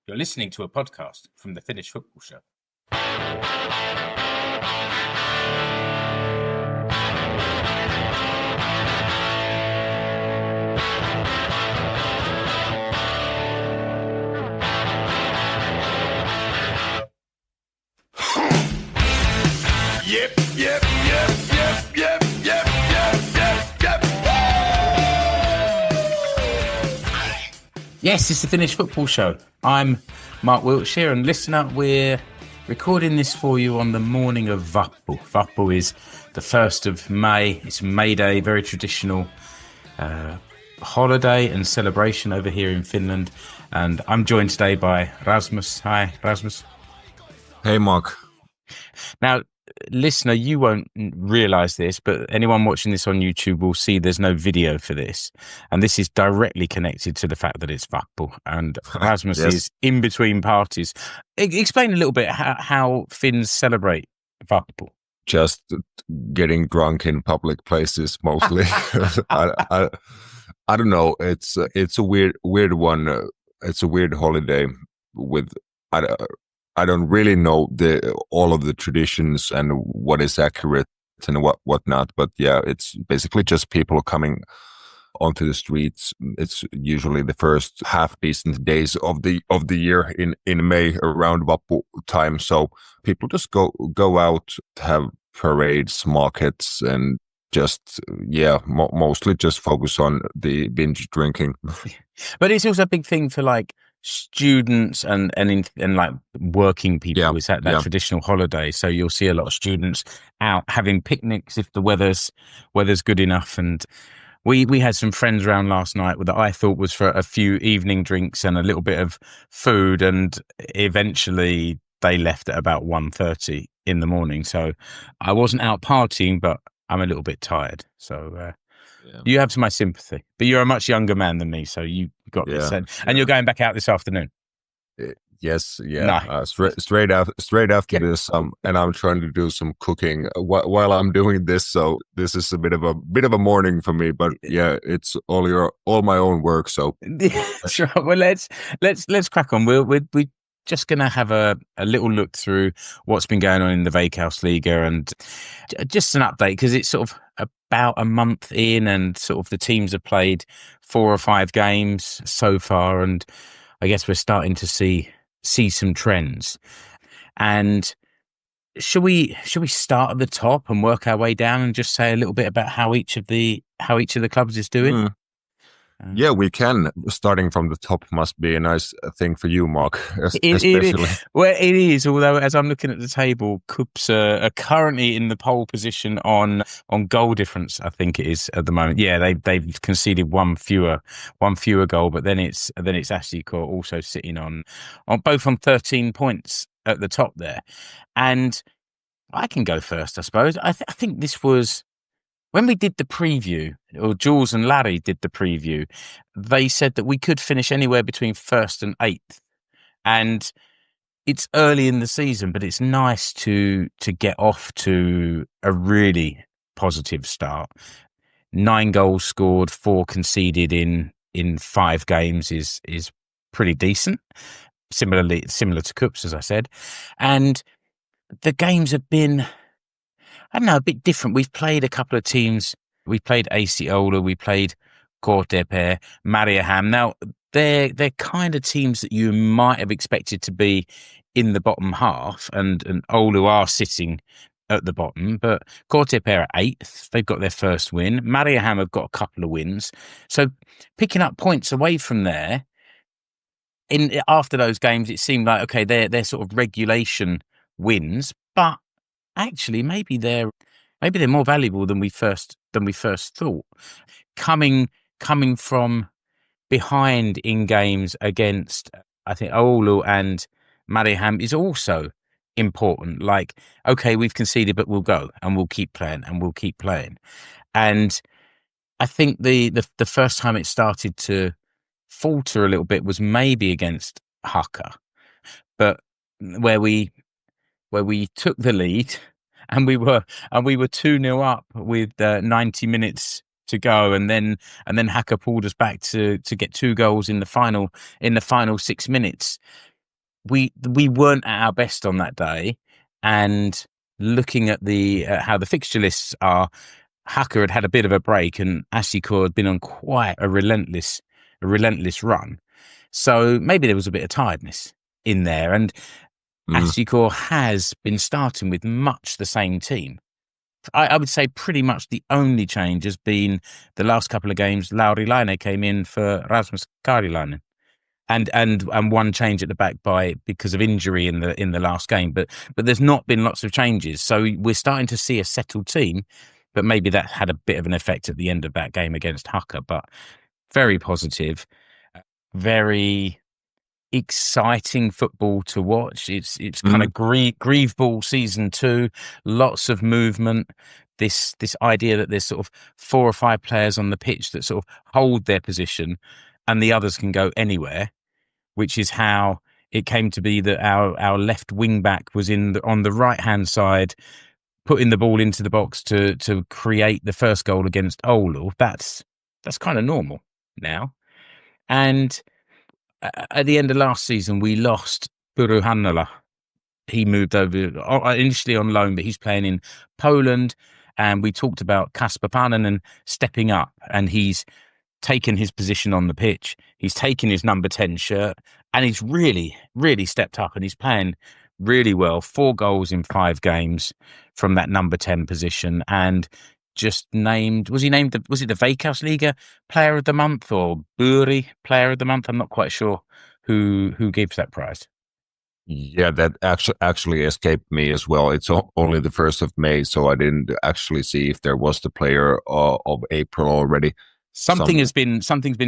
You're listening to a podcast from the Finnish Football Show. Yep. Yes, it's the Finnish Football Show. I'm Mark Wiltshire, and listen up, we're recording this for you on the morning of Vappu. Vappu is the 1st of May. It's May Day, very traditional holiday and celebration over here in Finland. And I'm joined today by Rasmus. Hi, Rasmus. Hey, Mark. Now, listener, you won't realise this, but anyone watching this on YouTube will see there's no video for this. And this is directly connected to the fact that it's Vappu. And Rasmus Yes. is in between parties. Explain a little bit how Finns celebrate Vappu. Just getting drunk in public places mostly. I don't know. It's a weird one. It's a weird holiday with. I don't really know all of the traditions and what is accurate and whatnot, but yeah, it's basically just people coming onto the streets. It's usually the first half decent days of the year in May around Vappu time. So people just go out, have parades, markets, and just mostly just focus on the binge drinking. But it's also a big thing for like students and like working people. Yeah, Is that traditional holiday? So you'll see a lot of students out having picnics if the weather's good enough. And we had some friends around last night that I thought was for a few evening drinks and a little bit of food, and eventually they left at about 1:30 in the morning. So I wasn't out partying, but I'm a little bit tired. So you have my sympathy, but you're a much younger man than me, so you got this. And you're going back out this afternoon. Yes, Nice. straight after this, and I'm trying to do some cooking while I'm doing this. So this is a bit of a morning for me, but yeah, it's all my own work. So That's right. Well, let's crack on. We're just going to have a little look through what's been going on in the Veikkausliiga and just an update, because it's sort of about a month in and sort of the teams have played 4 or 5 games so far, and I guess we're starting to see some trends. And should we start at the top and work our way down and just say a little bit about how each of the clubs is doing? Yeah, we can. Starting from the top must be a nice thing for you, Mark, especially. It is. Although, as I'm looking at the table, Cups are currently in the pole position on goal difference. I think it is at the moment. Yeah, they've conceded one fewer goal, but then it's Ashley Court also sitting on both on 13 points at the top there. And I can go first, I suppose. I think this was. When we did the preview, or Jules and Larry did the preview, they said that we could finish anywhere between 1st and 8th. And it's early in the season, but it's nice to get off to a really positive start. 9 goals scored, 4 conceded in 5 games is pretty decent. Similar to Cups, as I said. And the games have been, I don't know, a bit different. We've played a couple of teams. We played AC Oulu. We played Kortepää, Mariehamn. Now, they're kind of teams that you might have expected to be in the bottom half, and Oulu are sitting at the bottom, but Kortepää are 8th. They've got their first win. Mariehamn have got a couple of wins. So picking up points away from there, after those games, it seemed like, okay, they're sort of regulation wins, but actually, maybe they're more valuable than we first thought. Coming from behind in games against, I think, Oulu and Mariehamn is also important. Like, okay, we've conceded, but we'll go and we'll keep playing and we'll keep playing. And I think the first time it started to falter a little bit was maybe against HJK, but where we took the lead and we were 2-0 up with 90 minutes to go, and then HJK pulled us back to get 2 goals in the final 6 minutes. we weren't at our best on that day, and looking at the how the fixture lists are, HJK had a bit of a break, and HJK had been on quite a relentless run. So maybe there was a bit of tiredness in there, and HJK has been starting with much the same team. I would say pretty much the only change has been the last couple of games. Lauri Laine came in for Rasmus Karilainen. And one change at the back because of injury in the last game, but there's not been lots of changes, so we're starting to see a settled team. But maybe that had a bit of an effect at the end of that game against HJK. But very positive, very exciting football to watch. It's kind of grieve ball season 2, lots of movement. This idea that there's sort of 4 or 5 players on the pitch that sort of hold their position, and the others can go anywhere. Which is how it came to be that our left wing back was on the right hand side, putting the ball into the box to create the first goal against Oulu. That's kind of normal now. And at the end of last season, we lost Puru Hannala. He moved over initially on loan, but he's playing in Poland. And we talked about Kasper Paananen stepping up, and he's taken his position on the pitch. He's taken his number 10 shirt, and he's really, really stepped up, and he's playing really well. 4 goals in 5 games from that number 10 position, and just named, was it the Veikkausliiga Player of the Month or Buri Player of the Month? I'm not quite sure who gives that prize. Yeah, that actually escaped me as well. It's only the 1st of May, so I didn't actually see if there was the Player of April already. Something's been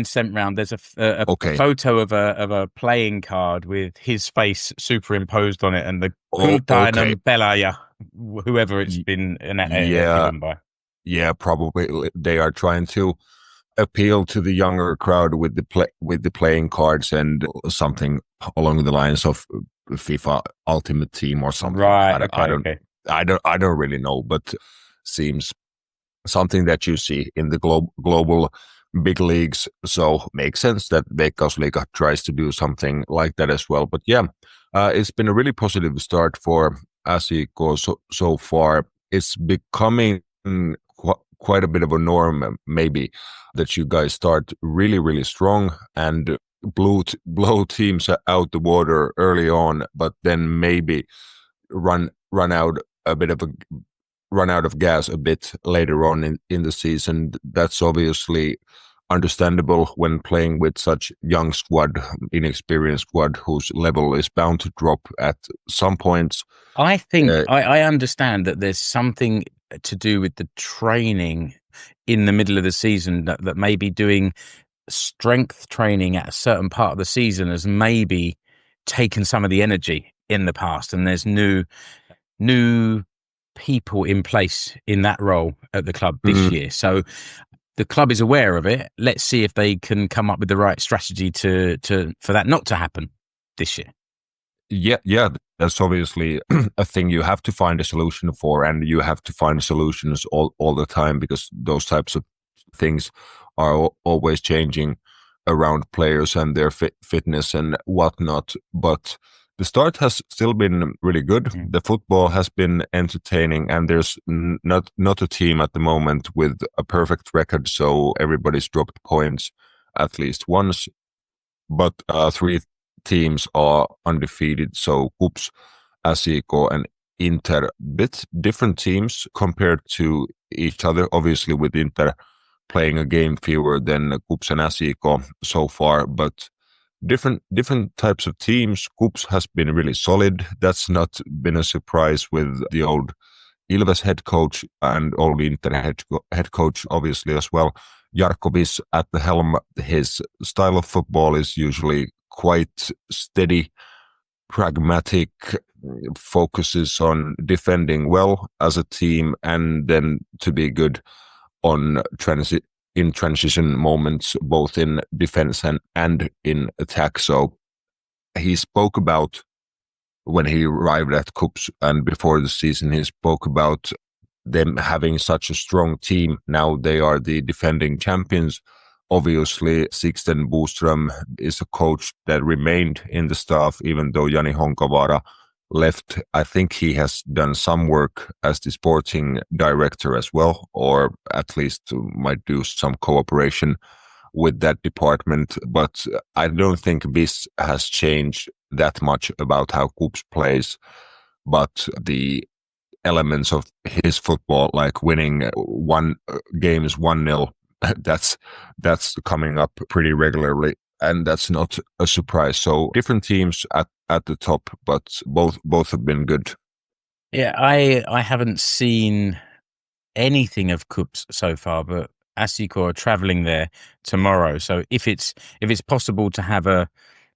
sent round. There's a photo of a playing card with his face superimposed on it, and the Kultainen Pelaaja, whoever it's been given by. Yeah, probably they are trying to appeal to the younger crowd with the playing cards and something along the lines of FIFA Ultimate Team or something. Right. I don't really know, but seems something that you see in the global big leagues. So makes sense that Veikkausliiga tries to do something like that as well. But yeah, it's been a really positive start for HJK so far. It's becoming quite a bit of a norm, maybe, that you guys start really, really strong and blow teams out the water early on, but then maybe run out of gas a bit later on in the season. That's obviously understandable when playing with such young squad, inexperienced squad, whose level is bound to drop at some points. I think I understand that there's something to do with the training in the middle of the season, that maybe doing strength training at a certain part of the season has maybe taken some of the energy in the past, and there's new people in place in that role at the club this year. So the club is aware of it. Let's see if they can come up with the right strategy for that not to happen this year. Yeah, that's obviously a thing you have to find a solution for, and you have to find solutions all the time, because those types of things are always changing around players and their fitness and whatnot. But the start has still been really good. The football has been entertaining, and there's not a team at the moment with a perfect record, so everybody's dropped points at least once. But 3 teams are undefeated, so KuPS, HJK and Inter, bit different teams compared to each other, obviously with Inter playing a game fewer than KuPS and HJK so far, but different types of teams. KuPS has been really solid. That's not been a surprise with the old Ilves head coach and old Inter head coach, obviously, as well. Jarkovic at the helm. His style of football is usually quite steady, pragmatic, focuses on defending well as a team, and then to be good on in transition moments, both in defense and in attack. So he spoke about, when he arrived at KuPS and before the season, he spoke about them having such a strong team. Now they are the defending champions obviously Sixten Boström is a coach that remained in the staff, even though Jani Honkavara left. I think he has done some work as the sporting director as well, or at least might do some cooperation with that department. But I don't think this has changed that much about how KuPS plays, but the elements of his football, like winning games 1-0, that's coming up pretty regularly, and that's not a surprise. So different teams at the top, but both have been good. Yeah, I haven't seen anything of KuPS so far, but SJK are travelling there tomorrow. So if it's possible to have a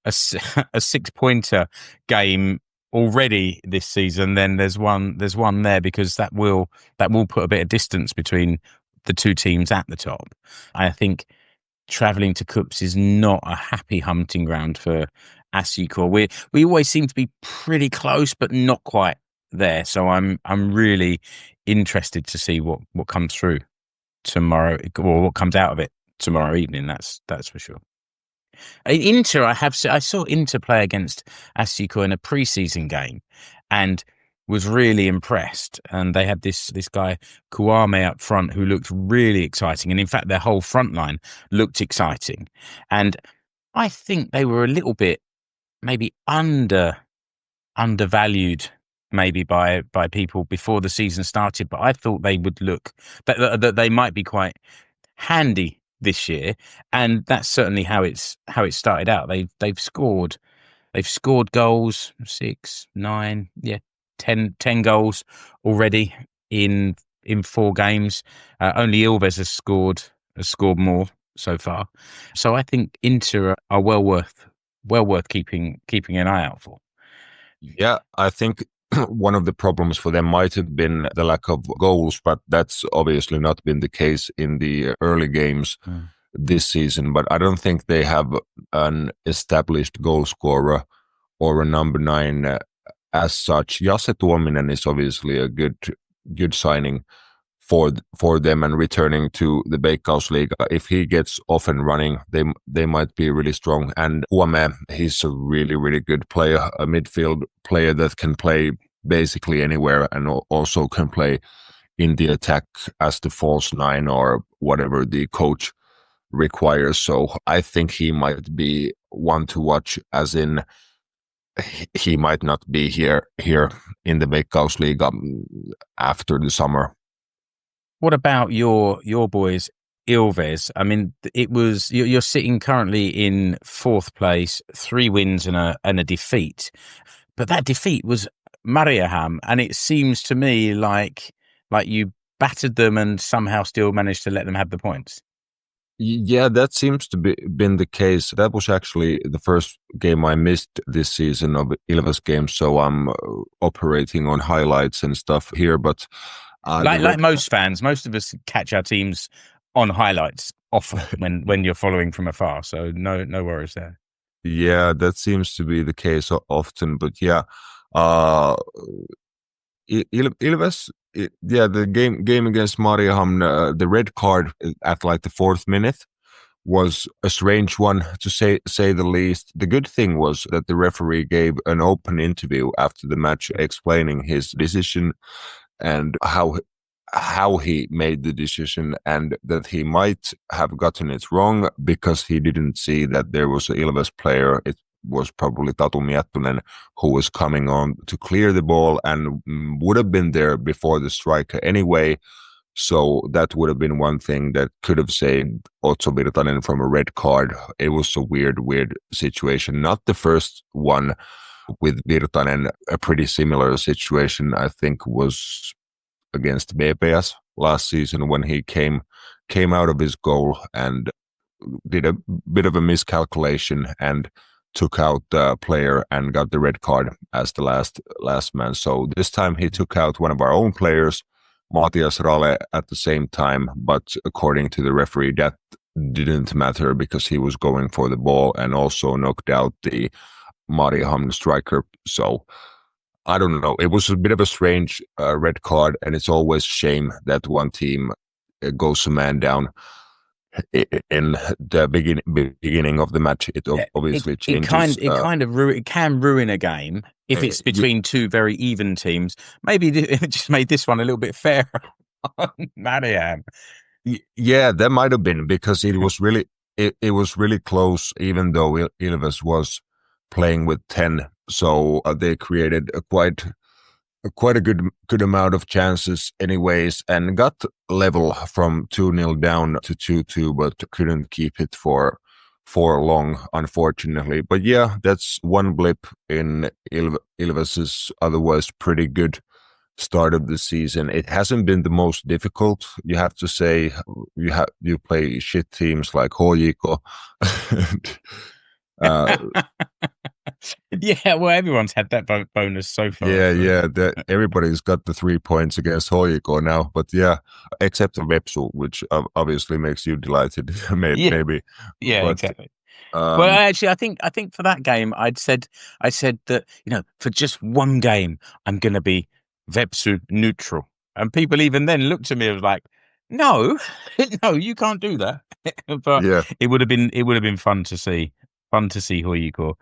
6-pointer game already this season, then there's one there, because that will put a bit of distance between the two teams at the top. I think travelling to KuPS is not a happy hunting ground for SJK. We always seem to be pretty close, but not quite there. So I'm really interested to see what comes through tomorrow, or what comes out of it tomorrow evening. That's for sure. Inter, I saw Inter play against SJK in a pre-season game, and was really impressed. And they had this guy Kouame up front who looked really exciting, and in fact their whole front line looked exciting. And I think they were a little bit maybe undervalued maybe by people before the season started, but I thought they would look that they might be quite handy this year, and that's certainly how it started out. They've scored goals, 6, 9, 10 goals already in 4 games. Only Ilves has scored more so far. So I think Inter are well worth keeping an eye out for. Yeah, I think one of the problems for them might have been the lack of goals, but that's obviously not been the case in the early games this season. But I don't think they have an established goal scorer or a number 9 as such. Jasse Tuominen is obviously a good signing for them, and returning to the Veikkausliiga. If he gets off and running, they might be really strong. And Kouame, he's a really, really good player, a midfield player that can play basically anywhere, and also can play in the attack as the false 9 or whatever the coach requires. So I think he might be one to watch, as in he might not be here in the Veikkausliiga after the summer. What about your boys, Ilves? I mean, you're sitting currently in 4th place, 3 wins and a defeat, but that defeat was Mariehamn, and it seems to me like you battered them and somehow still managed to let them have the points. Yeah, that seems to been the case. That was actually the first game I missed this season of Ilves games, so I'm operating on highlights and stuff here, but. Like most fans, most of us catch our teams on highlights often when you're following from afar. So no worries there. Yeah, that seems to be the case often. But yeah, Ilves, the game against Mariehamn, the red card at like the 4th minute was a strange one, to say the least. The good thing was that the referee gave an open interview after the match, explaining his decision and how he made the decision, and that he might have gotten it wrong because he didn't see that there was an Ilves player. It was probably Tatu Miettunen who was coming on to clear the ball and would have been there before the striker anyway. So that would have been one thing that could have saved Otso Virtanen from a red card. It was a weird situation. Not the first one with Virtanen. A pretty similar situation, I think, was against VPS last season, when he came out of his goal and did a bit of a miscalculation and took out the player and got the red card as the last man. So this time he took out one of our own players, Matias Rale, at the same time, but according to the referee, that didn't matter because he was going for the ball and also knocked out the Mariehamn striker. So I don't know. It was a bit of a strange red card, and it's always a shame that one team goes a man down. in the beginning of the match. It obviously changes. It can ruin a game if it's between two very even teams. Maybe it just made this one a little bit fairer. Marianne. Yeah, that might have been because it was really it was really close, even though Ilves was playing with 10. So they created quite a good amount of chances anyways, and got level from 2-0 down to 2-2, but couldn't keep it for long, unfortunately. But yeah, that's one blip in Ilves's otherwise pretty good start of the season. It hasn't been the most difficult, you have to say. You play shit teams like HJK. Yeah, well, everyone's had that bonus so far. Yeah. Everybody's got the 3 points against HJK now, but yeah, except Vappu, which obviously makes you delighted. Maybe. Yeah, exactly. Well, actually, I think for that game, I said that, for just one game, I'm going to be Vappu neutral, and people even then looked at me and was like, "No, no, you can't do that." But yeah, it would have been fun to see HJK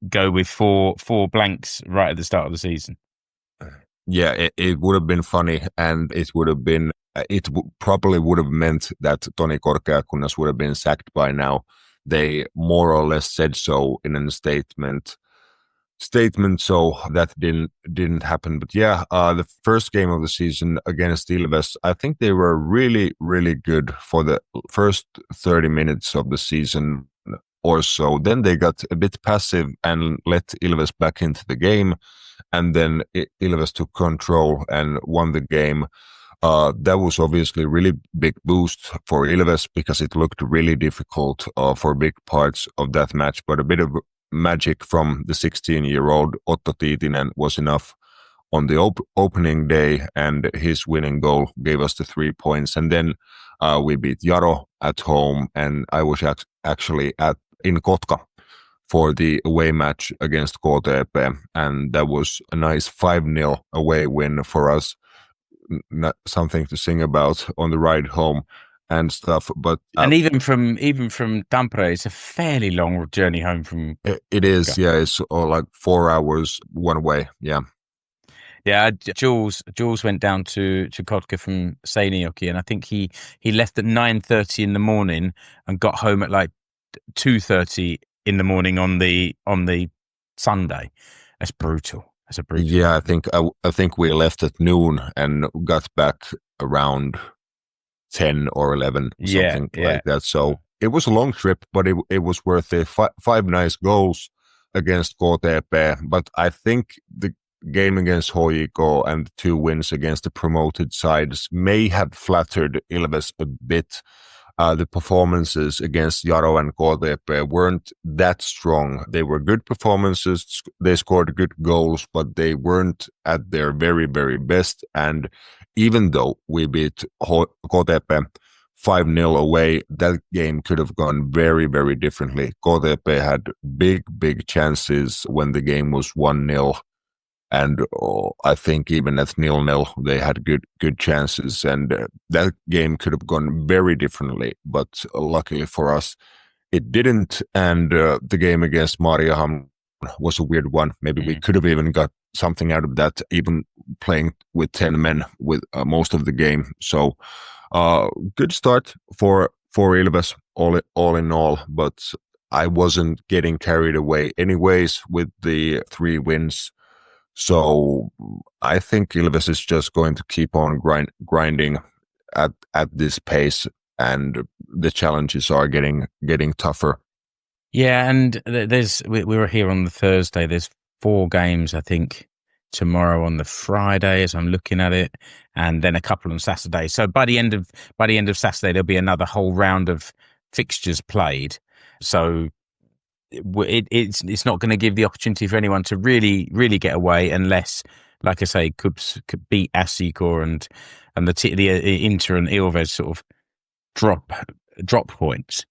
go with four blanks right at the start of the season. Yeah, it would have been funny, and it would have been. Probably would have meant that Toni Korkeakunnas would have been sacked by now. They more or less said so in a statement, so that didn't happen. But yeah, the first game of the season against Ilves, I think they were really, really good for the first 30 minutes of the season or so. Then they got a bit passive and let Ilves back into the game, and then Ilves took control and won the game. That was obviously a really big boost for Ilves because it looked really difficult for big parts of that match. But a bit of magic from the 16-year-old Otto Tiitinen was enough on the opening day, and his winning goal gave us the 3 points. And then we beat Jaro at home, and I was actually in Kotka for the away match against KTP, and that was a nice 5-0 away win for us. Not something to sing about on the ride home and stuff, but and even from Tampere, it's a fairly long journey home from. It is, yeah. It's like 4 hours one way, yeah. Yeah, Jules went down to Kotka from Seinäjoki, and I think he left at 9:30 in the morning and got home at like 2:30 in the morning on the Sunday. That's brutal. Yeah, I think we left at noon and got back around 10 or 11, something like that. So it was a long trip, but it was worth it. Five nice goals against KTP, but I think the game against HJK and the 2 wins against the promoted sides may have flattered Ilves a bit. The performances against Jaro and KTP weren't that strong. They were good performances. They scored good goals, but they weren't at their very, very best. And even though we beat KTP 5-0 away, that game could have gone very, very differently. KTP had big chances when the game was 1-0. And I think even at 0-0, they had good chances, and that game could have gone very differently. But luckily for us, it didn't. And the game against Mariehamn was a weird one. Maybe we could have even got something out of that, even playing with 10 men with most of the game. So good start for Ilves all in all. But I wasn't getting carried away anyways with the 3 wins. So I think Ilves is just going to keep on grinding at this pace, and the challenges are getting tougher. Yeah, and we were here on the Thursday. There's 4 games, I think, tomorrow on the Friday as I'm looking at it, and then a couple on Saturday. So by the end of Saturday, there'll be another whole round of fixtures played. So it's not going to give the opportunity for anyone to really get away unless, like I say, KuPS could beat Asiko and the Inter and Ilves sort of drop points.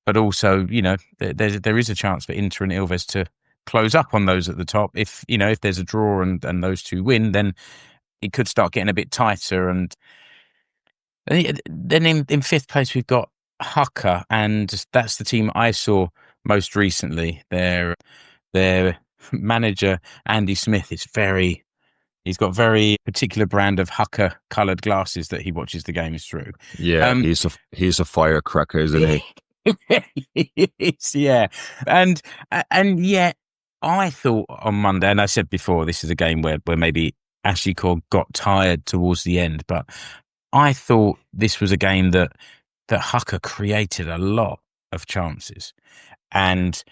But also, there is a chance for Inter and Ilves to close up on those at the top. If there's a draw and those 2 win, then it could start getting a bit tighter. And then in 5th place we've got Hucker, and that's the team I saw most recently. Their manager Andy Smith is he's got very particular brand of Hucker coloured glasses that he watches the games through. Yeah, he's a firecracker, isn't he? Yeah, and yet I thought on Monday, and I said before, this is a game where maybe HJK got tired towards the end, but I thought this was a game that Hucker created a lot of chances, and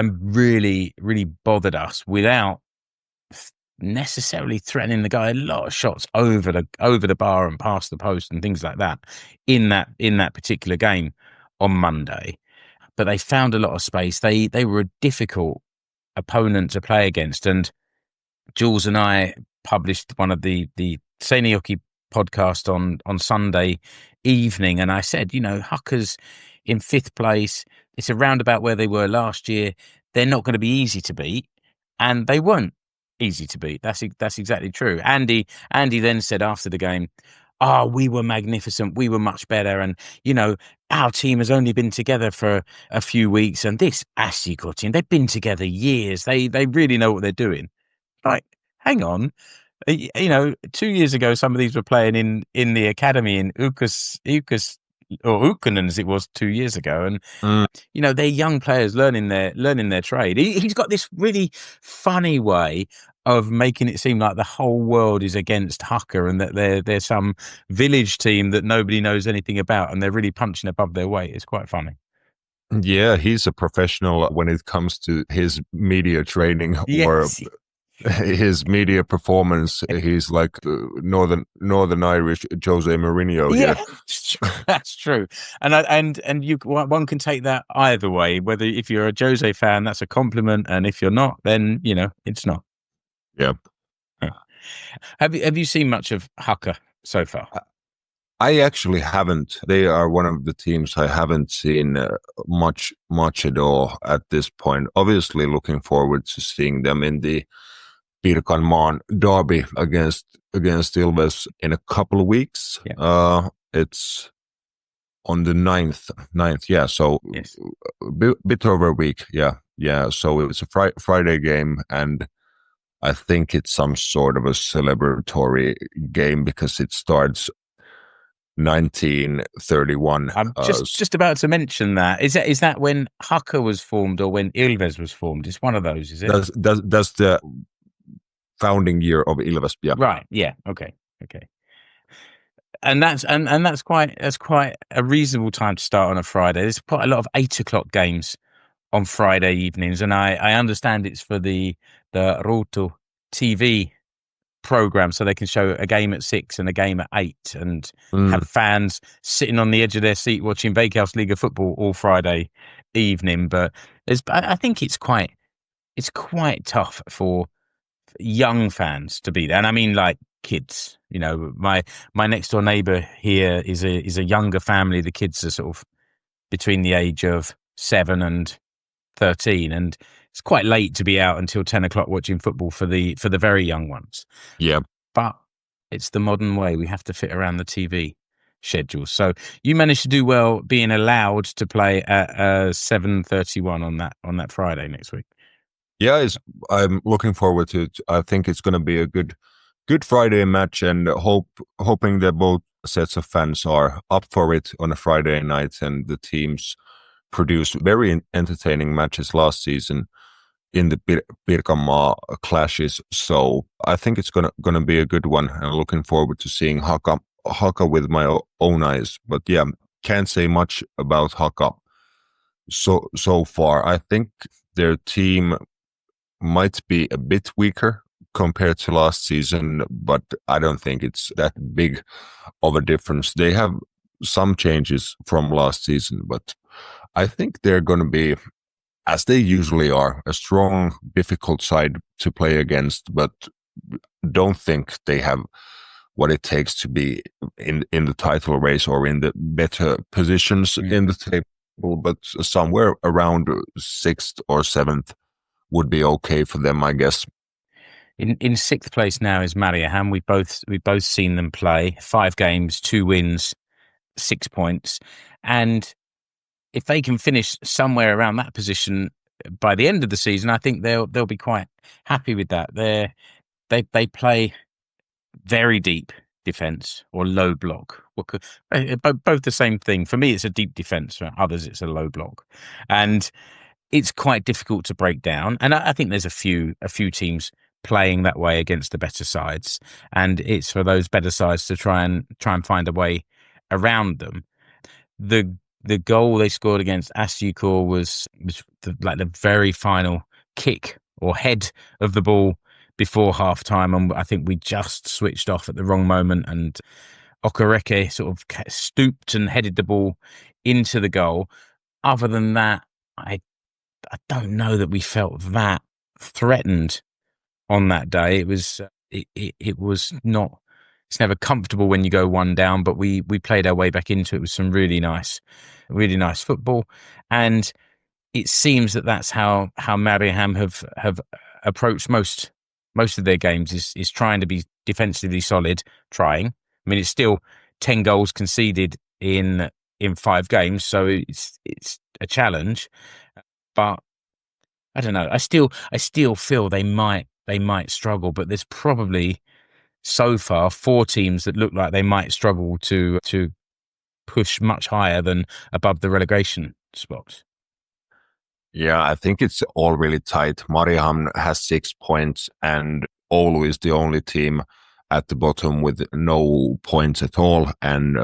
really bothered us without necessarily threatening the guy. A lot of shots over the bar and past the post and things like that in that particular game on Monday. But they found a lot of space. They were a difficult opponent to play against. And Jules and I published one of the Seinäjoki podcast on Sunday evening, and I said, Hucker's in 5th place. It's around about where they were last year. They're not going to be easy to beat, and they weren't easy to beat. That's exactly true. Andy then said after the game, we were magnificent. We were much better. And, our team has only been together for a few weeks. And this HJK team, they've been together years. They really know what they're doing. Like, hang on. 2 years ago, some of these were playing in the academy in Ukas or Ukkonen as it was 2 years ago. And, they're young players learning their trade. He's got this really funny way of making it seem like the whole world is against Hucker and that they're some village team that nobody knows anything about and they're really punching above their weight. It's quite funny. Yeah, he's a professional when it comes to his media training or his media performance. He's like Northern Irish Jose Mourinho. Yeah, that's true. And one can take that either way. Whether if you're a Jose fan, that's a compliment, and if you're not, then it's not. Yeah. Have you seen much of Hucker so far? I actually haven't. They are one of the teams I haven't seen much at all at this point. Obviously, looking forward to seeing them in the Pirkanmaan derby against Ilves in a couple of weeks. Yeah. It's on the 9th. Yeah, so yes. bit over a week. Yeah. So it's a Friday game, and I think it's some sort of a celebratory game because it starts 1931. I'm just about to mention that. Is that when Hucker was formed or when Ilves was formed? It's one of those, is it? That's the founding year of Ilves. Yeah. Right. Yeah. Okay. And that's quite a reasonable time to start on a Friday. There's quite a lot of 8:00 games on Friday evenings, and I understand it's for the Ruutu TV program, so they can show a game at 6 and a game at 8, and have fans sitting on the edge of their seat watching Veikkausliiga football all Friday evening. But I think it's quite tough for young fans to be there, and I mean like kids. My next door neighbour here is a younger family. The kids are sort of between the age of 7 and 13, and it's quite late to be out until 10:00 watching football for the very young ones. Yeah, but it's the modern way. We have to fit around the TV schedule. So you managed to do well being allowed to play at 7:31 on that Friday next week. Yeah, I'm looking forward to it. I think it's going to be a good Friday match, and hoping that both sets of fans are up for it on a Friday night, and the teams produced very entertaining matches last season in the Pirkanmaa clashes. So I think it's gonna be a good one, and looking forward to seeing Haka with my own eyes. But yeah, can't say much about Haka so far. I think their team might be a bit weaker compared to last season, but I don't think it's that big of a difference. They have some changes from last season, but I think they're going to be, as they usually are, a strong, difficult side to play against, but don't think they have what it takes to be in the title race or in the better positions in the table, but somewhere around 6th or 7th would be okay for them, I guess. In 6th place now is Mariehamn. We've both seen them play 5 games, 2 wins, 6 points. And if they can finish somewhere around that position by the end of the season, I think they'll be quite happy with that. They play very deep defense or low block. Both the same thing. For me, it's a deep defense. For others, it's a low block, and it's quite difficult to break down. And I think there's a few teams playing that way against the better sides, and it's for those better sides to try and find a way around them. The goal they scored against HJK was like the very final kick or head of the ball before half time, and I think we just switched off at the wrong moment, and Okereke sort of stooped and headed the ball into the goal. Other than that, I don't know that we felt that threatened on that day. It was not. It's never comfortable when you go one down, but we played our way back into it with some really nice football, and it seems that that's how Mariehamn have approached most of their games is trying to be defensively solid. I mean, it's still 10 goals conceded in 5 games, so it's a challenge. But I don't know. I still feel they might struggle, but there's probably so far 4 teams that look like they might struggle to push much higher than above the relegation spots. Yeah, I think it's all really tight. Mariehamn has 6 points, and Oulu is the only team at the bottom with no points at all, and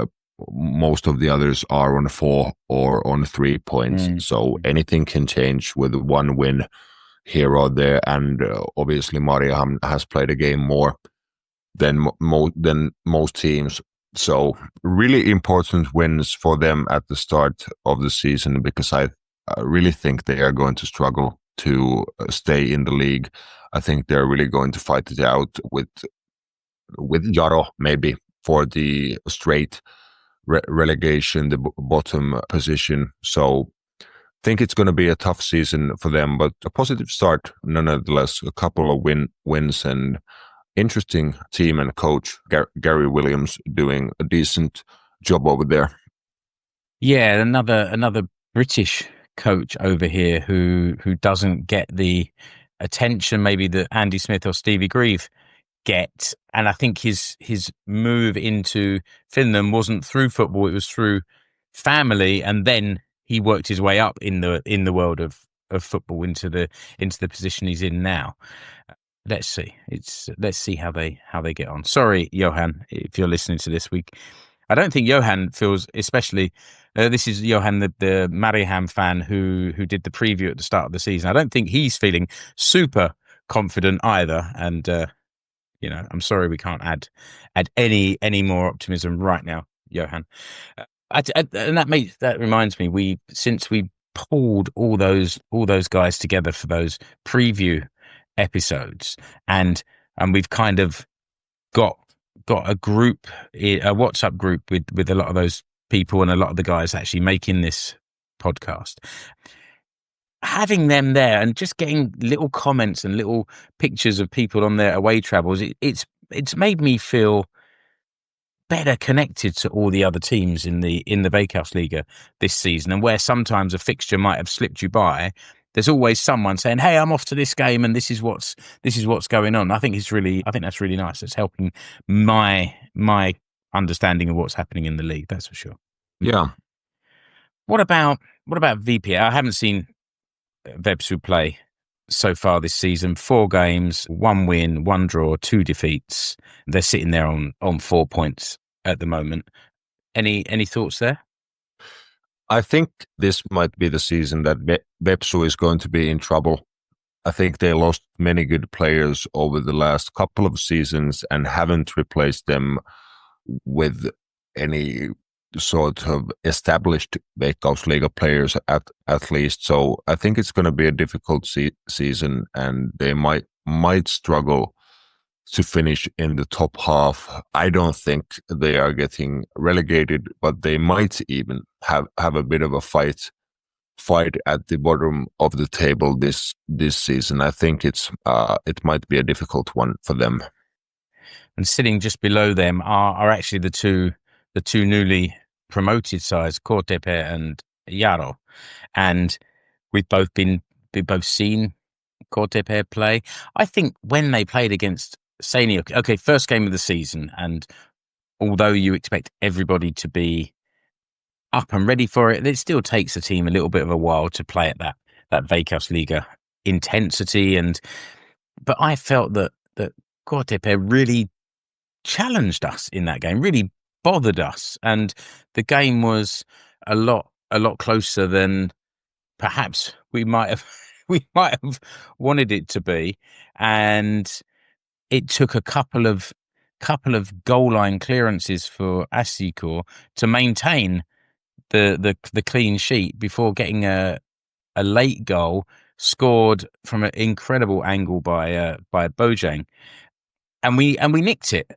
most of the others are on 4 or on 3 points. So anything can change with 1 win here or there, and obviously Mariehamn has played a game more than most teams. So really important wins for them at the start of the season, because I really think they are going to struggle to stay in the league. I think they're really going to fight it out with Jaro maybe for the straight relegation, the bottom position. So I think it's going to be a tough season for them, but a positive start nonetheless. A couple of wins and interesting team and coach Gary Williams doing a decent job over there. Yeah, another British coach over here who doesn't get the attention maybe that Andy Smith or Stevie Grieve get. And I think his move into Finland wasn't through football; it was through family, and then he worked his way up in the world of football into the position he's in now. Let's see. Let's see how they get on. Sorry, Johan, if you're listening to this week. I don't think Johan feels, especially this is Johan, the Mariehamn fan who did the preview at the start of the season. I don't think he's feeling super confident either. And I'm sorry we can't add any more optimism right now, Johan. And that reminds me, since we pulled all those guys together for those preview episodes, and we've kind of got a group, a WhatsApp group with a lot of those people and a lot of the guys actually making this podcast. Having them there and just getting little comments and little pictures of people on their away travels, it's made me feel better connected to all the other teams in the Veikkausliiga this season. And where sometimes a fixture might have slipped you by, there's always someone saying, "Hey, I'm off to this game, and this is what's going on." I think that's really nice. It's helping my understanding of what's happening in the league. That's for sure. Yeah. What about VPA? I haven't seen Vepsu play so far this season. 4 games, 1 win, 1 draw, 2 defeats. They're sitting there on 4 points at the moment. Any thoughts there? I think this might be the season that Vepsu is going to be in trouble. I think they lost many good players over the last couple of seasons and haven't replaced them with any sort of established Veikkausliiga players at least. So I think it's going to be a difficult season, and they might struggle to finish in the top half. I don't think they are getting relegated, but they might even have a bit of a fight at the bottom of the table this season. I think it might be a difficult one for them. And sitting just below them are actually the two newly promoted sides, KTP and Jaro, and we've both seen KTP play. I think when they played against Seinäjoki, okay, first game of the season, and although you expect everybody to be up and ready for it, it still takes the team a little bit of a while to play at that Veikkausliiga intensity. But I felt that KTP really challenged us in that game, really bothered us, and the game was a lot closer than perhaps we might have wanted it to be. And it took a couple of goal line clearances for HJK to maintain the clean sheet before getting a late goal scored from an incredible angle by Bojang, and we nicked it,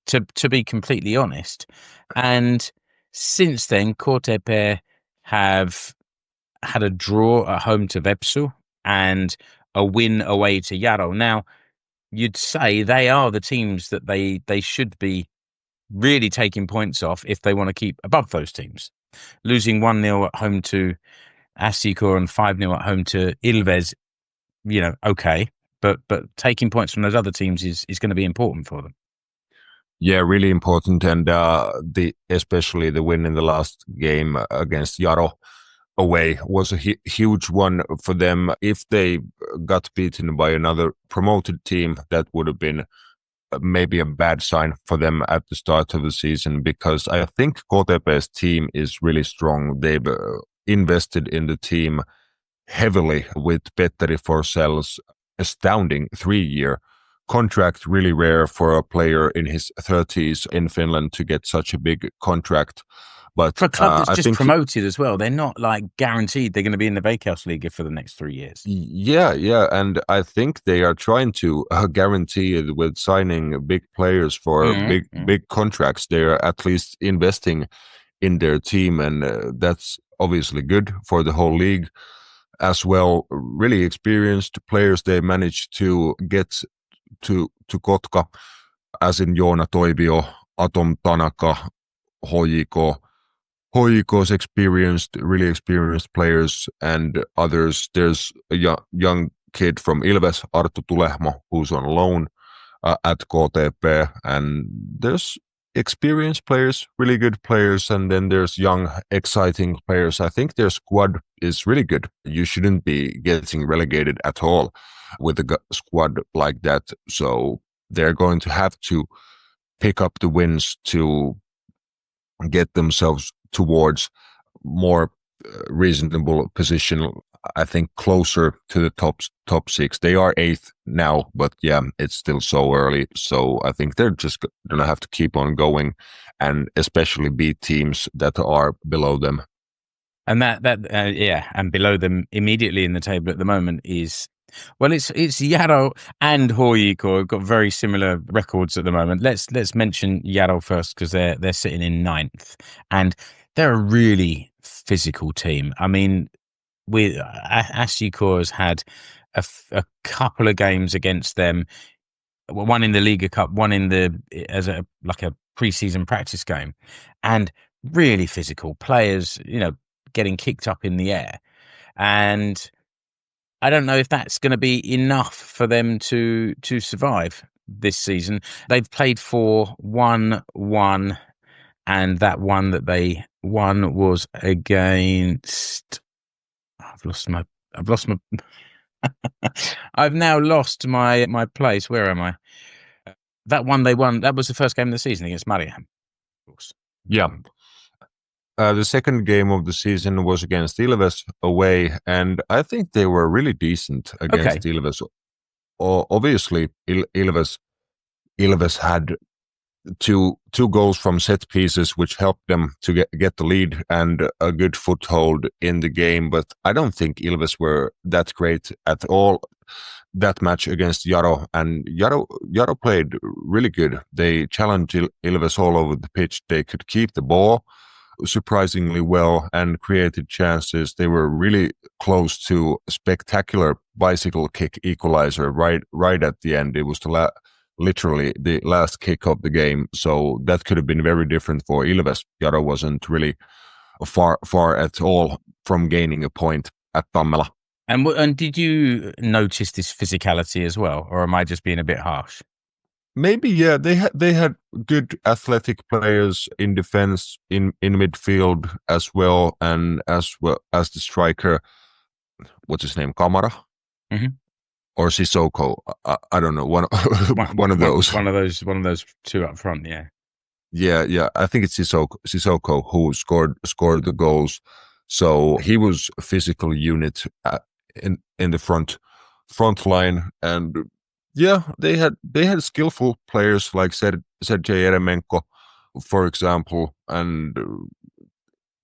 to be completely honest. And since then, KTP have had a draw at home to Vappu and a win away to Jaro. Now, you'd say they are the teams that they should be really taking points off if they want to keep above those teams. Losing 1-0 at home to HJK and 5-0 at home to Ilves, okay, but taking points from those other teams is going to be important for them. Yeah, really important, and especially the win in the last game against Jaro away was a huge one for them. If they got beaten by another promoted team, that would have been maybe a bad sign for them at the start of the season, because I think KTP's team is really strong. They've invested in the team heavily with Petteri Forsell's astounding 3-year contract. Really rare for a player in his 30s in Finland to get such a big contract. But for a club that's just promoted as well, they're not like guaranteed they're going to be in the Veikkausliiga for the next 3 years. Yeah, and I think they are trying to guarantee it with signing big players for big contracts. They're at least investing in their team, and that's obviously good for the whole league as well. Really experienced players they managed to get to Kotka, as in Joona Toivio, Atom Tanaka, HJK's really experienced players, and others. There's a young kid from Ilves, Arttu Tulehmo, who's on loan at KTP, and there's experienced players, really good players, and then there's young, exciting players. I think their squad is really good. You shouldn't be getting relegated at all with a squad like that, so they're going to have to pick up the wins to get themselves towards more reasonable position. I think closer to the top 6. They are 8th now, but yeah, it's still so early. So I think they're just going to have to keep on going, and especially beat teams that are below them. And and below them immediately in the table at the moment is, well, it's Jaro and HJK have got very similar records at the moment. Let's mention Jaro first, because they're sitting in 9th, and they're a really physical team. I mean, HJK has had a couple of games against them, one in the Liga Cup, one as a pre-season practice game, and really physical players, getting kicked up in the air. And I don't know if that's going to be enough for them to survive this season. They've played 4-1-1, and that one that they won was against. I've now lost my place. Where am I? That one they won. That was the first game of the season against Mariehamn, of course. Yeah. The second game of the season was against Ilves away, and I think they were really decent against Ilves. Obviously, Ilves had two goals from set pieces, which helped them to get the lead and a good foothold in the game. But I don't think Ilves were that great at all that match against Jaro, and Jaro played really good. They challenged Ilves all over the pitch. They could keep the ball surprisingly well and created chances. They were really close to a spectacular bicycle kick equalizer right at the end. It was the literally the last kick of the game. So that could have been very different for Ilves. Jaro wasn't really far at all from gaining a point at Tammela. And did you notice this physicality as well, or am I just being a bit harsh? Maybe, yeah. They had good athletic players in defense, in midfield as well as the striker. What's his name? Kamara or Sissoko? I don't know. One of those. One of those two up front. Yeah. Yeah. I think it's Sissoko who scored the goals. So he was a physical unit in the front line, and yeah, they had skillful players like Sergei Eremenko, for example, and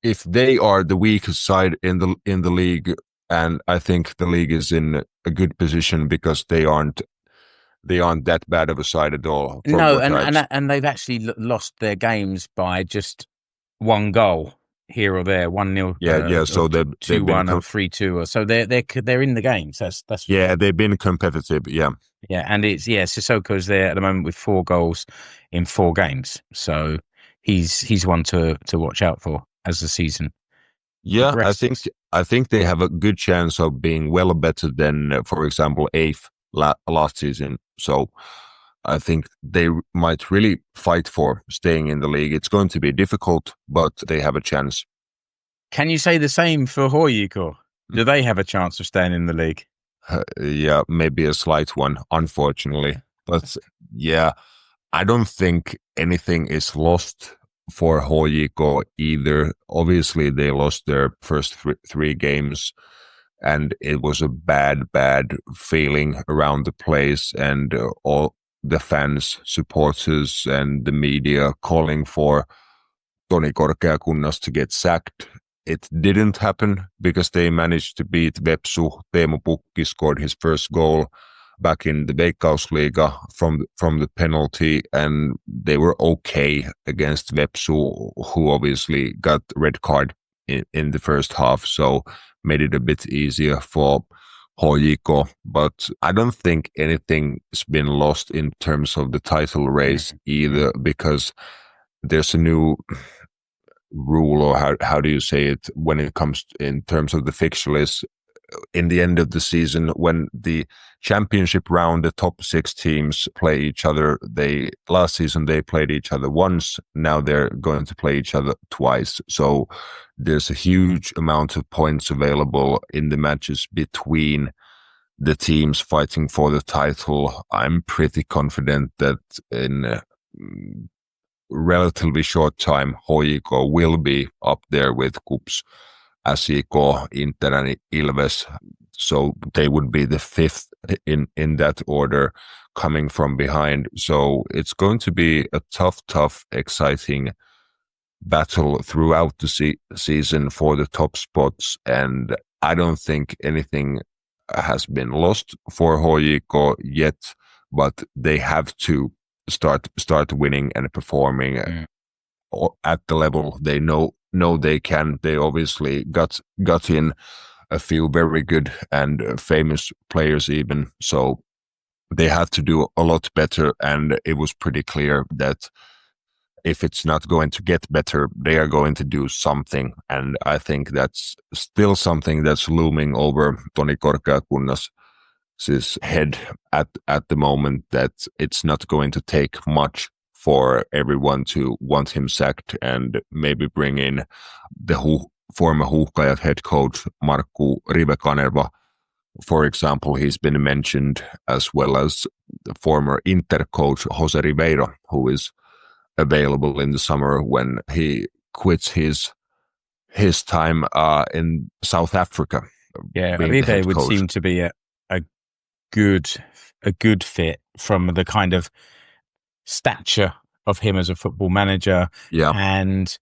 if they are the weakest side in the league, and I think the league is in a good position because they aren't that bad of a side at all. No, and they've actually lost their games by just one goal here or there, 1-0. Yeah. So they've 2-1 or 3-2, or so they're in the games. That's yeah. They've been competitive. Yeah. Yeah, and it's Sissoko's there at the moment with 4 goals in 4 games, so he's one to watch out for as the season. Yeah, progresses. I think they have a good chance of being well better than, for example, 8th last season. So I think they might really fight for staying in the league. It's going to be difficult, but they have a chance. Can you say the same for HJK? Do they have a chance of staying in the league? Yeah, maybe a slight one, unfortunately. But yeah, I don't think anything is lost for HJK either. Obviously, they lost their first 3 games, and it was a bad feeling around the place, and all the fans, supporters, and the media calling for Toni Korkeakunnas to get sacked. It didn't happen because they managed to beat Vepsu. Teemu Pukki scored his first goal back in the Veikkausliiga from the penalty, and they were okay against Vepsu, who obviously got red card in the first half, so made it a bit easier for HJK. But I don't think anything's been lost in terms of the title race either, because there's a new rule, or how do you say it, when it comes in terms of the fixture list in the end of the season, when the championship round, the top 6 teams play each other. Last season they played each other once, now they're going to play each other twice. So there's a huge amount of points available in the matches between the teams fighting for the title. I'm pretty confident that in a relatively short time, HJK will be up there with KuPS, SJK, Inter, and Ilves. So they would be the 5th in that order, coming from behind. So it's going to be a tough, exciting battle throughout the season for the top spots. And I don't think anything has been lost for HJK yet, but they have to start winning and performing at the level they know they can. They obviously got in a few very good and famous players even, so they have to do a lot better, and it was pretty clear that if it's not going to get better, they are going to do something. And I think that's still something that's looming over Toni Korkeakunnas's head at the moment, that it's not going to take much for everyone to want him sacked, and maybe bring in the former Huuhkajat head coach Markku Rivekanerva. For example, he's been mentioned, as well as the former Inter coach Jose Ribeiro, who is available in the summer when he quits his time in South Africa. Yeah, Ribeiro would seem to be a good fit from the kind of stature of him as a football manager. Yeah. And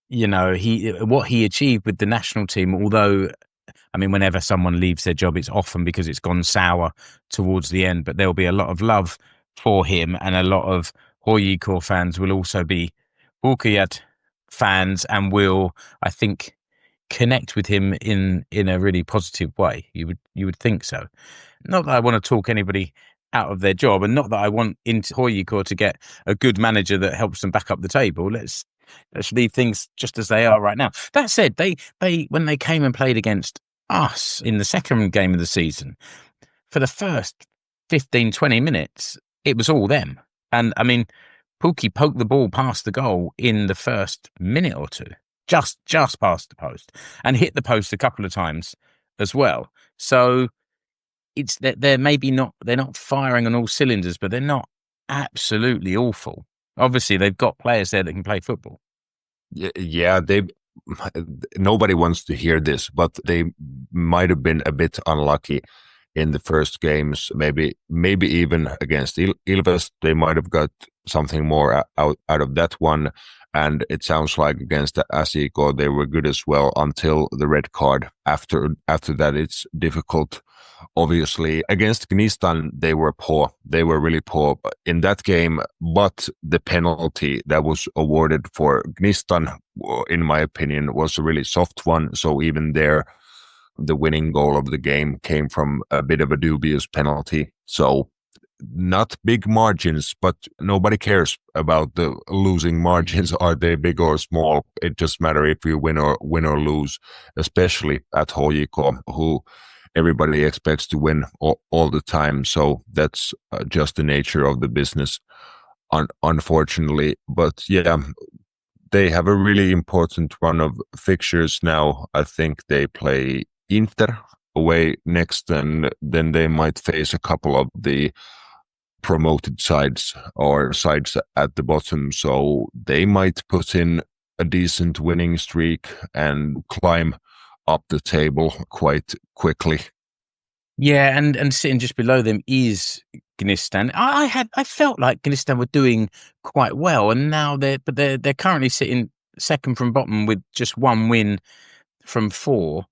what he achieved with the national team, although I mean, whenever someone leaves their job, it's often because it's gone sour towards the end, but there'll be a lot of love for him, and a lot of HJK fans will also be Huuhkajat fans, and will, I think, connect with him in a really positive way. You would think so. Not that I want to talk anybody out of their job. And not that I want into HJK to get a good manager that helps them back up the table. Let's leave things just as they are right now. That said, they when they came and played against us in the second game of the season, for the first 15, 20 minutes, it was all them. And I mean, Pukki poked the ball past the goal in the first minute or two, just past the post, and hit the post a couple of times as well. So it's that they're not firing on all cylinders, but they're not absolutely awful. Obviously, they've got players there that can play football. Yeah, nobody wants to hear this, but they might have been a bit unlucky in the first games. Maybe even against Ilves, they might have got something more out of that one. And it sounds like against the SJK, they were good as well until the red card. After that, it's difficult. Obviously, against Gnistan, they were poor. They were really poor in that game. But the penalty that was awarded for Gnistan, in my opinion, was a really soft one. So even there, the winning goal of the game came from a bit of a dubious penalty. So not big margins, but nobody cares about the losing margins. Are they big or small? It just matters if you win or lose, especially at HJK, who everybody expects to win all the time. So that's just the nature of the business, unfortunately. But yeah, they have a really important run of fixtures now. I think they play Inter away next, and then they might face a couple of the promoted sides or sides at the bottom. So they might put in a decent winning streak and climb up the table quite quickly. Yeah, and sitting just below them is Gnistan. I felt like Gnistan were doing quite well, and now they're currently sitting second from bottom with just one win from 4.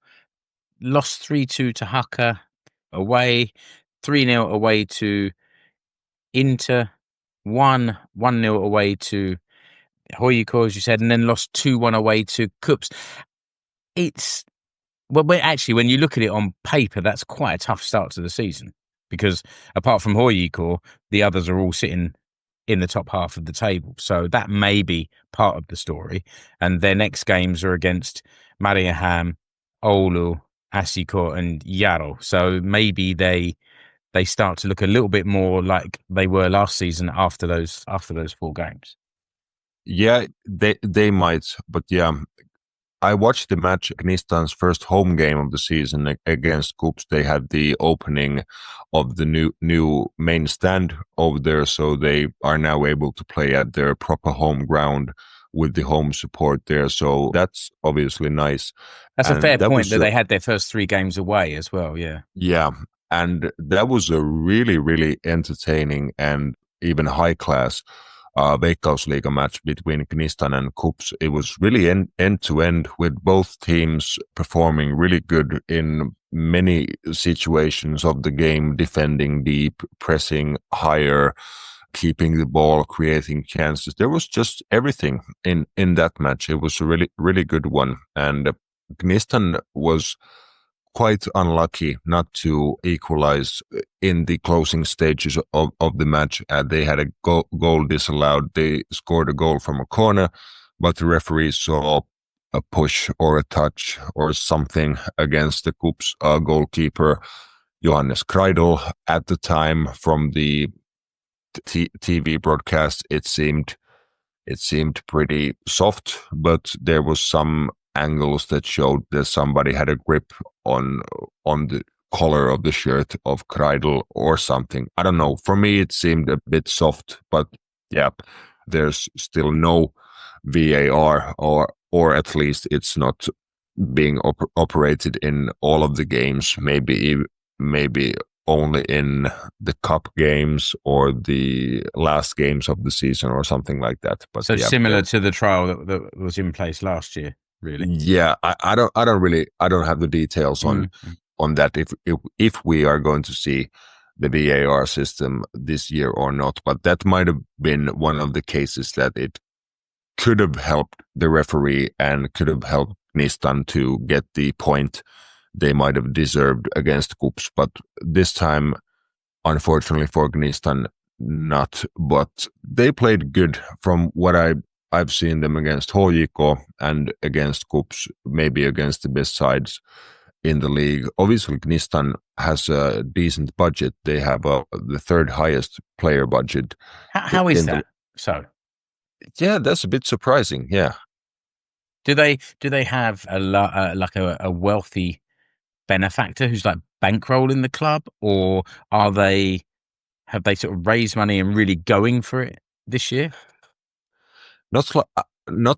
Lost 3-2 to Haka away, 3-0 away to Inter, 1-0 away to HJK, as you said, and then lost 2-1 away to Kups. It's actually, when you look at it on paper, that's quite a tough start to the season, because apart from HJK, the others are all sitting in the top half of the table. So that may be part of the story. And their next games are against Mariehamn, Oulu, SJK, and Jaro. So maybe they start to look a little bit more like they were last season after those 4 games. Yeah, they might, but yeah, I watched the match, Gnistan's first home game of the season against Kups. They had the opening of the new main stand over there, so they are now able to play at their proper home ground with the home support there. So that's obviously nice. That's a fair point that they had their first 3 games away as well. Yeah. Yeah. And that was a really, really entertaining and even high class Veikkausliiga match between Gnistan and Kups. It was really end to end, with both teams performing really good in many situations of the game, defending deep, pressing higher, keeping the ball, creating chances. There was just everything in that match. It was a really, really good one. And Gnistan was quite unlucky not to equalize in the closing stages of the match. They had a goal disallowed. They scored a goal from a corner, but the referee saw a push or a touch or something against the Kups goalkeeper, Johannes Kreidel. At the time, from the TV broadcast, it seemed pretty soft, but there was some angles that showed that somebody had a grip on the collar of the shirt of Kreidel or something. I don't know. For me, it seemed a bit soft, but yeah, there's still no VAR, or at least it's not being operated in all of the games. Maybe only in the cup games or the last games of the season or something like that. But so yeah, similar to the trial that was in place last year. Really? Yeah, I don't have the details on that if we are going to see the VAR system this year or not, but that might have been one of the cases that it could have helped the referee and could have helped Gnistan to get the point they might have deserved against Kups. But this time, unfortunately for Gnistan, not. But they played good from what I've seen them against HJK and against KuPS, maybe against the best sides in the league. Obviously, Gnistan has a decent budget. They have the third highest player budget. How is that? Yeah, that's a bit surprising. Yeah. Do they have a wealthy benefactor who's like bankrolling the club, or have they sort of raised money and really going for it this year? Not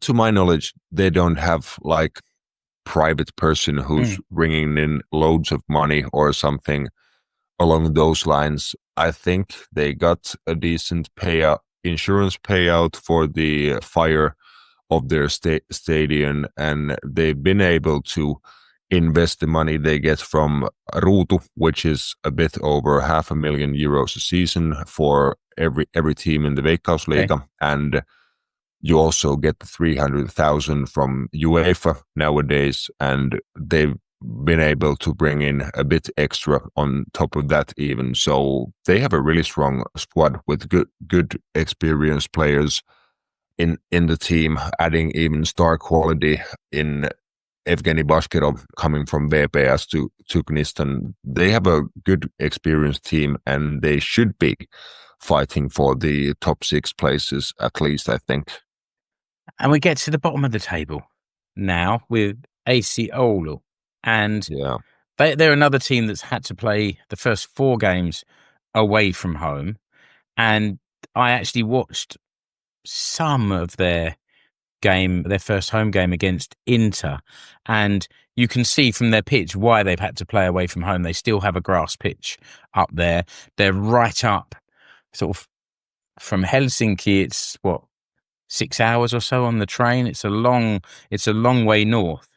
to my knowledge, they don't have like private person who's bringing in loads of money or something along those lines. I think they got a decent insurance payout for the fire of their stadium, and they've been able to invest the money they get from Ruutu, which is a bit over €500,000 a season for every team in the Veikkausliiga. Okay. And you also get the 300,000 from UEFA nowadays, and they've been able to bring in a bit extra on top of that even. So they have a really strong squad with good experienced players in the team, adding even star quality in Evgeny Bashkirov coming from VPS to Gnistan. They have a good experienced team, and they should be fighting for the top 6 places at least, I think. And we get to the bottom of the table now with AC Oulu. And they're another team that's had to play the first 4 games away from home. And I actually watched some of their first home game against Inter. And you can see from their pitch why they've had to play away from home. They still have a grass pitch up there. They're right up sort of from Helsinki. It's 6 hours or so on the train. It's a long way north.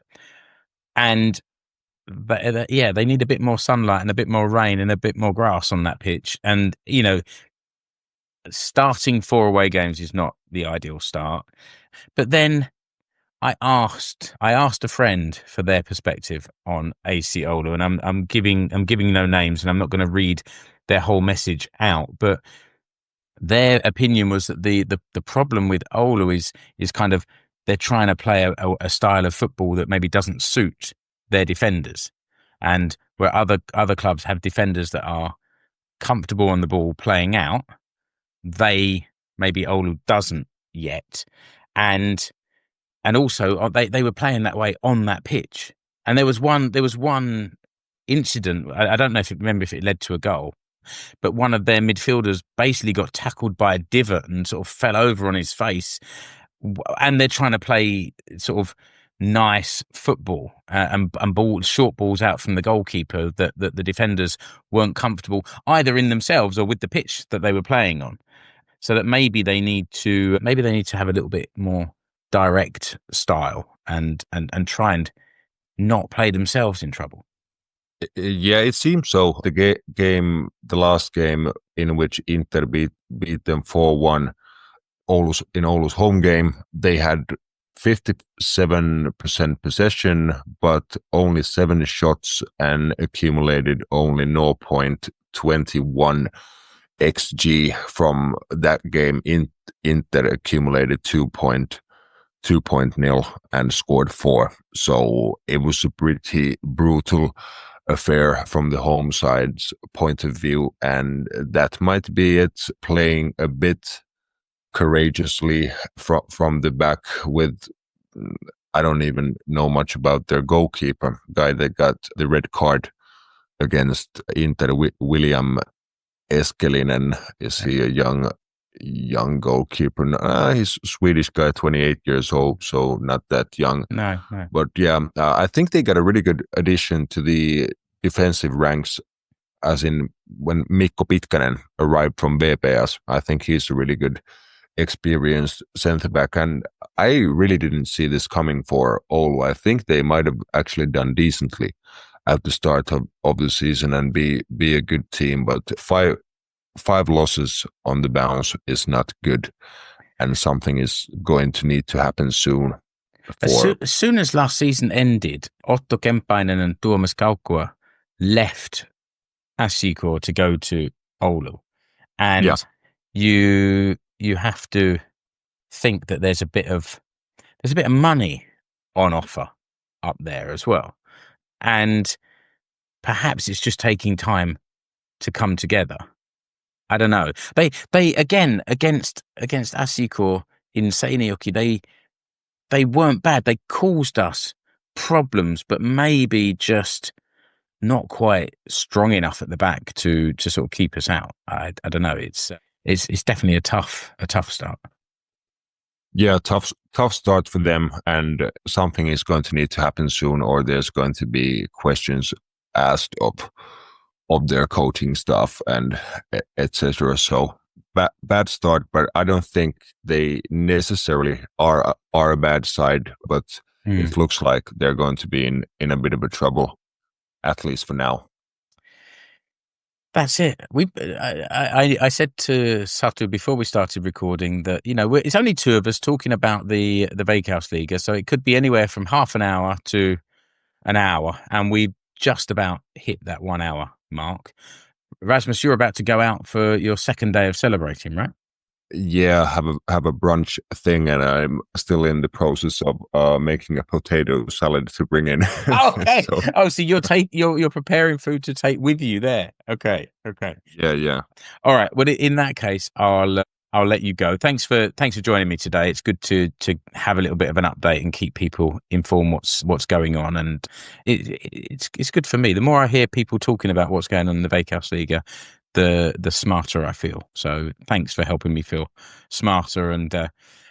And they need a bit more sunlight and a bit more rain and a bit more grass on that pitch. And, starting 4 away games is not the ideal start. But then I asked a friend for their perspective on AC Oulu, and I'm giving no names, and I'm not going to read their whole message out, but their opinion was that the problem with Oulu is kind of they're trying to play a style of football that maybe doesn't suit their defenders, and where other clubs have defenders that are comfortable on the ball playing out, maybe Oulu doesn't yet, and also they were playing that way on that pitch, and there was one incident. I don't know if it led to a goal, but one of their midfielders basically got tackled by a divot and sort of fell over on his face, and they're trying to play sort of nice football and short balls out from the goalkeeper that the defenders weren't comfortable either in themselves or with the pitch that they were playing on. So that maybe they need to have a little bit more direct style and try and not play themselves in trouble. Yeah, it seems so. The last game in which Inter beat them 4-1 in Oulu's home game, they had 57% possession, but only 7 shots and accumulated only 0.21 XG from that game. Inter accumulated 2.0 and scored 4. So it was a pretty brutal affair from the home side's point of view, and that might be it, playing a bit courageously from the back with, I don't even know much about their goalkeeper, guy that got the red card against Inter, William Eskelinen. Is he a young goalkeeper? He's a Swedish guy, 28 years old, so not that young. No. But yeah, I think they got a really good addition to the defensive ranks, as in when Mikko Pitkänen arrived from VPS. I think he's a really good experienced centre-back, and I really didn't see this coming for Oulu. I think they might have actually done decently at the start of the season and be a good team, but five losses on the bounce is not good, and something is going to need to happen soon. As soon as last season ended, Otto Kemppainen and Tuomas Kaukkua left HJK to go to Oulu, and Yeah. you have to think that there's a bit of money on offer up there as well, and perhaps it's just taking time to come together. I don't know. They again against HJK in Seinäjoki, they weren't bad. They caused us problems, but maybe just not quite strong enough at the back to sort of keep us out. I don't know. It's definitely a tough start. Yeah, tough start for them, and something is going to need to happen soon, or there's going to be questions asked of their coaching staff and etc. So bad start, but I don't think they necessarily are a bad side, but it looks like they're going to be in a bit of a trouble, at least for now. That's it. I said to Satu before we started recording that, you know, it's only two of us talking about the Veikkausliiga, so it could be anywhere from half an hour to an hour, and we just about hit that 1 hour mark. Rasmus, you're about to go out for your second day of celebrating, right? Yeah, have a brunch thing, and I'm still in the process of making a potato salad to bring in. Okay. So you're preparing food to take with you there. Okay. Yeah. All right. Well, in that case, I'll let you go. Thanks for joining me today. It's good to have a little bit of an update and keep people informed what's going on, and it's good for me. The more I hear people talking about what's going on in the Veikkausliiga, the smarter I feel. So thanks for helping me feel smarter, and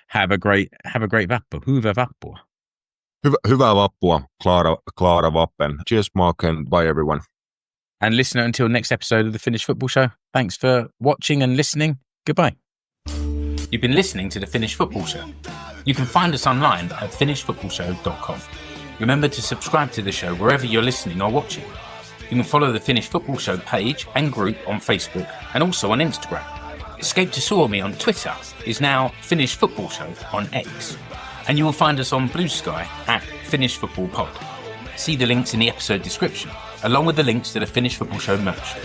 have a great Vappu. Hyvää Vappua. Hyvää vappua, Klara Vappen. Cheers, Mark, and bye everyone. And listener, until next episode of the Finnish Football Show, thanks for watching and listening. Goodbye. You've been listening to the Finnish Football Show. You can find us online at finishfootballshow.com. Remember to subscribe to the show wherever you're listening or watching. You can follow the Finnish Football Show page and group on Facebook and also on Instagram. Escape to Suomi on Twitter is now Finnish Football Show on X. And you will find us on Blue Sky at Finnish Football Pod. See the links in the episode description, along with the links to the Finnish Football Show merch.